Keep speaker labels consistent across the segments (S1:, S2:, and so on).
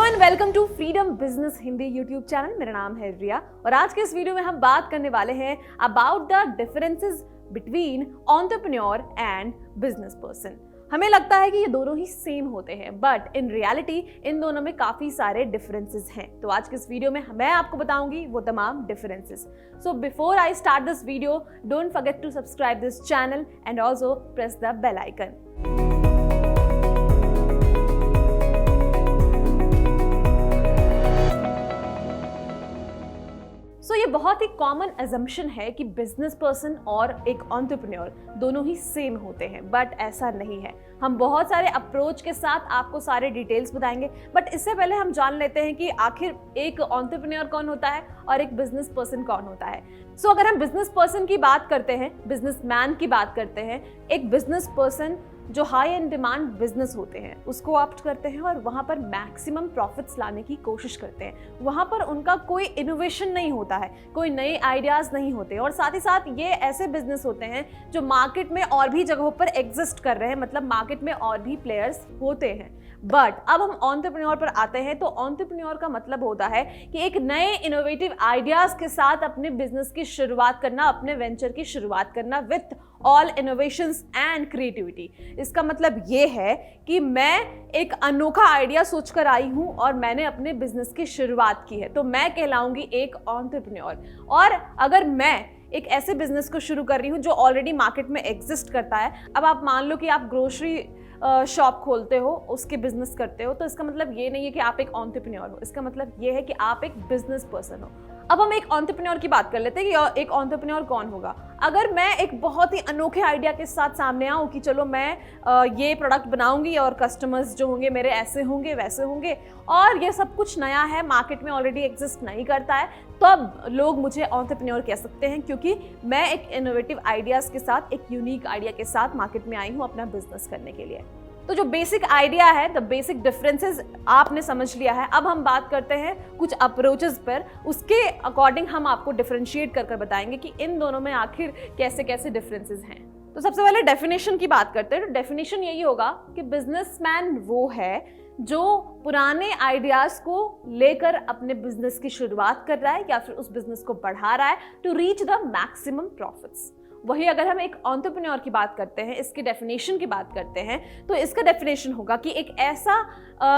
S1: And welcome to Freedom Business Hindi YouTube channel. मेरा नाम है रिया और आज के इस वीडियो में हम बात करने वाले हैं about the differences between entrepreneur and business person. हमें लगता है कि ये दोनों ही सेम होते हैं, बट इन रियलिटी इन दोनों में काफी सारे डिफरेंसेस हैं। तो आज के इस वीडियो में मैं आपको बताऊंगी वो तमाम differences. So before I start this video, don't forget to subscribe this channel and also press the bell icon. ये बहुत ही कॉमन अजम्पशन है कि बिजनेस पर्सन और एक एंटरप्रेन्योर दोनों ही सेम होते हैं, बट ऐसा नहीं है। हम बहुत सारे अप्रोच के साथ आपको सारे डिटेल्स बताएंगे, बट इससे पहले हम जान लेते हैं कि आखिर एक एंटरप्रेन्योर कौन होता है और एक बिजनेस पर्सन कौन होता है। सो अगर हम बिजनेस पर्सन की बात करते हैं, बिजनेसमैन की बात करते हैं, एक बिजनेस पर्सन जो हाई एंड डिमांड बिजनेस होते हैं उसको ऑप्ट करते हैं और वहां पर मैक्सिमम प्रॉफिट्स लाने की कोशिश करते हैं। वहां पर उनका कोई इनोवेशन नहीं होता है, कोई नए आइडियाज नहीं होते, और साथ ही साथ ये ऐसे बिजनेस होते हैं जो मार्केट में और भी जगहों पर एग्जिस्ट कर रहे हैं, मतलब मार्केट में और भी प्लेयर्स होते हैं। बट अब हम एंटरप्रेन्योर पर आते हैं, तो एंटरप्रेन्योर का मतलब होता है कि एक नए इनोवेटिव आइडियाज के साथ अपने बिजनेस की शुरुआत करना, अपने वेंचर की शुरुआत करना with all innovations and creativity. इसका मतलब ये है कि मैं एक अनोखा आइडिया सोचकर आई हूं और मैंने अपने बिजनेस की शुरुआत की है, तो मैं कहलाऊंगी एक एंटरप्रेन्योर। और अगर मैं एक ऐसे बिजनेस को शुरू कर रही हूं जो ऑलरेडी मार्केट में एग्जिस्ट करता है, अब आप मान लो कि आप ग्रोसरी शॉप खोलते हो, उसके बिजनेस करते हो, तो इसका मतलब ये नहीं है कि आप एक एंटरप्रेन्योर हो, इसका मतलब ये है कि आप एक बिजनेस पर्सन हो। अब हम एक एंटरप्रेन्योर की बात कर लेते हैं कि एक एंटरप्रेन्योर कौन होगा। अगर मैं एक बहुत ही अनोखे आइडिया के साथ सामने आऊँ कि चलो मैं ये प्रोडक्ट बनाऊंगी और कस्टमर्स जो होंगे मेरे ऐसे होंगे वैसे होंगे, और ये सब कुछ नया है, मार्केट में ऑलरेडी एग्जिस्ट नहीं करता है, तो अब लोग मुझे एंटरप्रेन्योर कह सकते हैं, क्योंकि मैं एक इनोवेटिव आइडियाज के साथ, एक यूनिक आइडिया के साथ मार्केट में आई हूँ अपना बिजनेस करने के लिए। तो जो बेसिक आइडिया है, द बेसिक डिफरेंसेस आपने समझ लिया है। अब हम बात करते हैं कुछ अप्रोचेस पर, उसके अकॉर्डिंग हम आपको डिफरेंशिएट कर बताएंगे कि इन दोनों में आखिर कैसे कैसे डिफरेंसेस हैं। तो सबसे पहले डेफिनेशन की बात करते हैं। तो डेफिनेशन यही होगा कि बिजनेसमैन वो है जो पुराने आइडियाज को लेकर अपने बिजनेस की शुरुआत कर रहा है या फिर उस बिजनेस को बढ़ा रहा है to reach the maximum profits. वही अगर हम एक एंटरप्रेन्योर की बात करते हैं, इसकी डेफिनेशन की बात करते हैं, तो इसका डेफिनेशन होगा कि एक ऐसा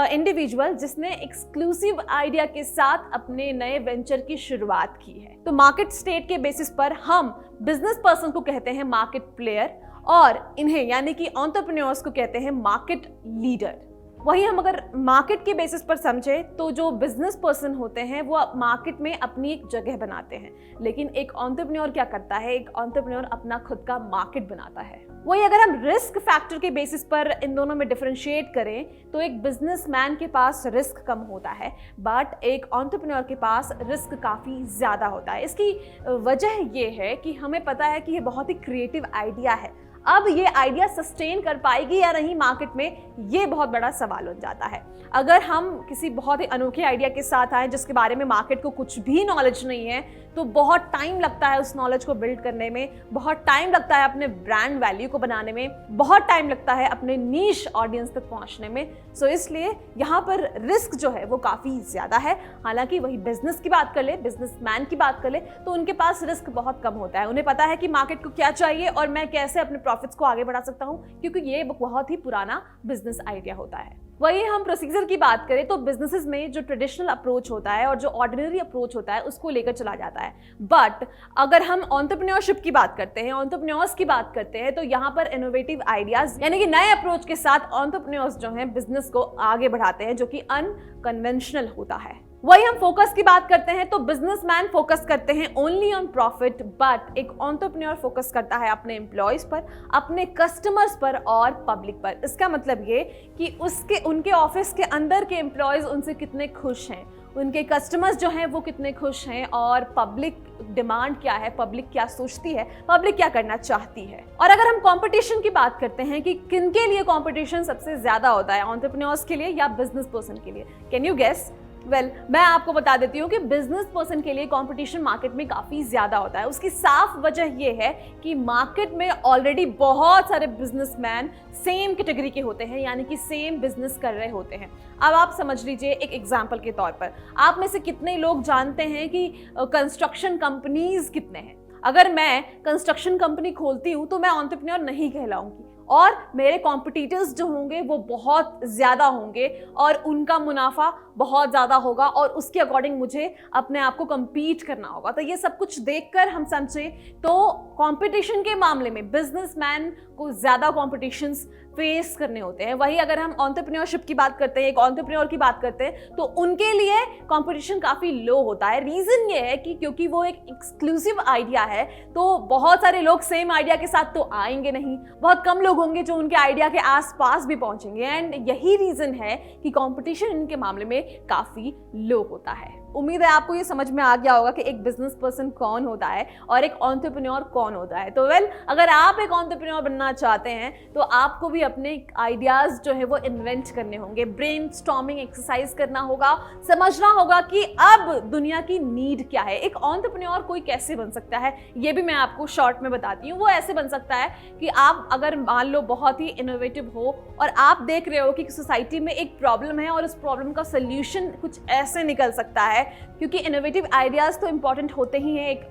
S1: इंडिविजुअल जिसने एक्सक्लूसिव आइडिया के साथ अपने नए वेंचर की शुरुआत की है। तो मार्केट स्टेट के बेसिस पर हम बिजनेस पर्सन को कहते हैं मार्केट प्लेयर, और इन्हें यानी कि एंटरप्रेन्योर्स को कहते हैं मार्केट लीडर। वही हम अगर मार्केट के बेसिस पर समझे तो जो बिजनेस पर्सन होते हैं वो मार्केट में अपनी एक जगह बनाते हैं, लेकिन एक एंटरप्रेन्योर क्या करता है, एक एंटरप्रेन्योर अपना खुद का मार्केट बनाता है। वही अगर हम रिस्क फैक्टर के बेसिस पर इन दोनों में डिफरेंशिएट करें तो एक बिजनेसमैन के पास रिस्क कम होता है, बट एक एंटरप्रेन्योर के पास रिस्क काफ़ी ज़्यादा होता है। इसकी वजह ये है कि हमें पता है कि ये बहुत ही क्रिएटिव आइडिया है। अब ये आइडिया सस्टेन कर पाएगी या नहीं मार्केट में, ये बहुत बड़ा सवाल हो जाता है। अगर हम किसी बहुत ही अनोखे आइडिया के साथ आए जिसके बारे में मार्केट को कुछ भी नॉलेज नहीं है, तो बहुत टाइम लगता है उस नॉलेज को बिल्ड करने में, बहुत टाइम लगता है अपने ब्रांड वैल्यू को बनाने में, बहुत टाइम लगता है अपने नीश ऑडियंस तक पहुंचने में। सो इसलिए यहाँ पर रिस्क जो है वो काफ़ी ज़्यादा है। हालांकि वही बिजनेस की बात कर ले, बिजनेसमैन की बात कर ले, तो उनके पास रिस्क बहुत कम होता है। उन्हें पता है कि मार्केट को क्या चाहिए और मैं कैसे अपने प्रॉफिट्स को आगे बढ़ा सकता हूँ, क्योंकि ये बहुत ही पुराना बिजनेस आइडिया होता है। वही हम प्रोसीजर की बात करें तो बिजनेसेस में जो ट्रेडिशनल अप्रोच होता है और जो ऑर्डिनरी अप्रोच होता है उसको लेकर चला जाता है। बट अगर हम एंटरप्रेन्योरशिप की बात करते हैं, एंटरप्रेन्योर्स की बात करते हैं, तो यहाँ पर इनोवेटिव आइडियाज यानी कि नए अप्रोच के साथ एंटरप्रेन्योर्स जो हैं बिजनेस को आगे बढ़ाते हैं, जो कि अनकन्वेंशनल होता है। वही हम फोकस की बात करते हैं तो बिजनेसमैन फोकस करते हैं ओनली ऑन प्रॉफिट, बट एक एंटरप्रेन्योर फोकस करता है अपने एम्प्लॉयज पर, अपने कस्टमर्स पर और पब्लिक पर। इसका मतलब ये कि उनके ऑफिस के अंदर के एम्प्लॉयज उनसे कितने खुश हैं, उनके कस्टमर्स जो हैं वो कितने खुश हैं, और पब्लिक डिमांड क्या है, पब्लिक क्या सोचती है, पब्लिक क्या करना चाहती है। और अगर हम कंपटीशन की बात करते हैं कि किनके लिए कंपटीशन सबसे ज्यादा होता है, एंटरप्रेन्योर्स के लिए या बिजनेस पर्सन के लिए, कैन यू गेस? मैं आपको बता देती हूँ कि बिजनेस पर्सन के लिए कंपटीशन मार्केट में काफ़ी ज़्यादा होता है। उसकी साफ वजह यह है कि मार्केट में ऑलरेडी बहुत सारे बिजनेसमैन सेम कैटेगरी के होते हैं, यानी कि सेम बिजनेस कर रहे होते हैं। अब आप समझ लीजिए, एक एग्जांपल के तौर पर, आप में से कितने लोग जानते हैं कि कंस्ट्रक्शन कंपनीज कितने हैं? अगर मैं कंस्ट्रक्शन कंपनी खोलती हूँ तो मैं एंटरप्रेन्योर नहीं कहलाऊंगी, और मेरे कॉम्पिटिटर्स जो होंगे वो बहुत ज़्यादा होंगे और उनका मुनाफा बहुत ज़्यादा होगा, और उसके अकॉर्डिंग मुझे अपने आप को कम्पीट करना होगा। तो ये सब कुछ देखकर हम समझे तो कंपटीशन के मामले में बिजनेसमैन को ज़्यादा कॉम्पिटिशन्स फेस करने होते हैं। वही अगर हम एंटरप्रेन्योरशिप की बात करते हैं, एक एंटरप्रेन्योर की बात करते हैं, तो उनके लिए कंपटीशन काफ़ी लो होता है। रीज़न ये है कि क्योंकि वो एक एक्सक्लूसिव आइडिया है, तो बहुत सारे लोग सेम आइडिया के साथ तो आएंगे नहीं, बहुत कम लोग होंगे जो उनके आइडिया के आसपास भी पहुंचेंगे, एंड यही रीज़न है कि कंपटीशन इनके मामले में काफ़ी लो होता है। उम्मीद है आपको ये समझ में आ गया होगा कि एक बिजनेस पर्सन कौन होता है और एक एंटरप्रेन्योर कौन होता है। तो अगर आप एक एंटरप्रेन्योर बनना चाहते हैं तो आपको भी अपने आइडियाज जो है वो इन्वेंट करने होंगे, ब्रेनस्टॉर्मिंग एक्सरसाइज करना होगा, समझना होगा कि अब दुनिया की नीड क्या है। एक एंटरप्रेन्योर कोई कैसे बन सकता है ये भी मैं आपको शॉर्ट में बताती हूँ। वो ऐसे बन सकता है कि आप अगर मान लो बहुत ही इनोवेटिव हो और आप देख रहे हो कि सोसाइटी में एक प्रॉब्लम है और उस प्रॉब्लम का सोल्यूशन कुछ ऐसे निकल सकता है, क्योंकि इनोवेटिव आइडियाज तो इंपॉर्टेंट होते ही हैं एक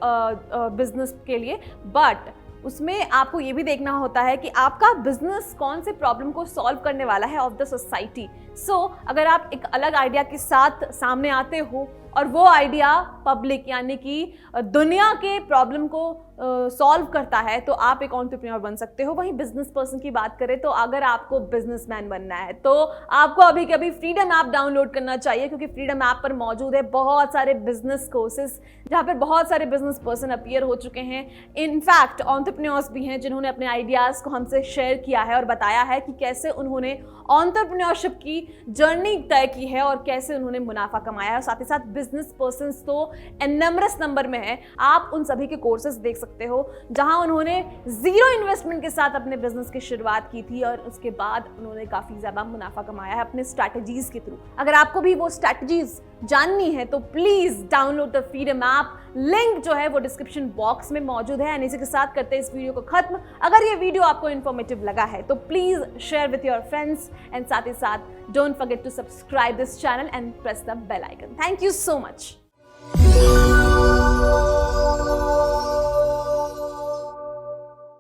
S1: बिजनेस के लिए, बट उसमें आपको ये भी देखना होता है कि आपका बिजनेस कौन से प्रॉब्लम को सॉल्व करने वाला है ऑफ द सोसाइटी। सो अगर आप एक अलग आइडिया के साथ सामने आते हो और वो आइडिया पब्लिक यानी कि दुनिया के प्रॉब्लम को सॉल्व करता है, तो आप एक एंटरप्रेन्योर बन सकते हो। वहीं बिजनेस पर्सन की बात करें तो अगर आपको बिजनेसमैन बनना है तो आपको अभी कभी फ्रीडम ऐप डाउनलोड करना चाहिए, क्योंकि फ्रीडम ऐप पर मौजूद है बहुत सारे बिजनेस कोर्सेज जहाँ पर बहुत सारे बिजनेस पर्सन अपीयर हो चुके हैं। इनफैक्ट एंटरप्रेन्योर्स भी हैं जिन्होंने अपने आइडियाज़ को हमसे शेयर किया है और बताया है कि कैसे उन्होंने एंटरप्रेन्योरशिप की जर्नी तय की है और कैसे उन्होंने मुनाफा कमाया है। और साथ ही साथ बिजनेस पर्सन तो एनमरस नंबर में है, आप उन सभी के कोर्सेज देख सकते हो जहां उन्होंने जीरो इन्वेस्टमेंट के साथ अपने बिजनेस की शुरुआत की थी और उसके बाद उन्होंने काफी ज्यादा मुनाफा कमाया है अपने स्ट्रैटेजीज के थ्रू। अगर आपको भी वो स्ट्रैटेजीज जाननी है तो please download the freedom app, link जो है वो डिस्क्रिप्शन बॉक्स में मौजूद है। इसी के साथ करते हैं इस वीडियो को खत्म। अगर ये वीडियो आपको इन्फॉर्मेटिव लगा है तो please share with your friends, and साथ ही साथ don't forget to subscribe this channel and press the bell icon. Thank you so much.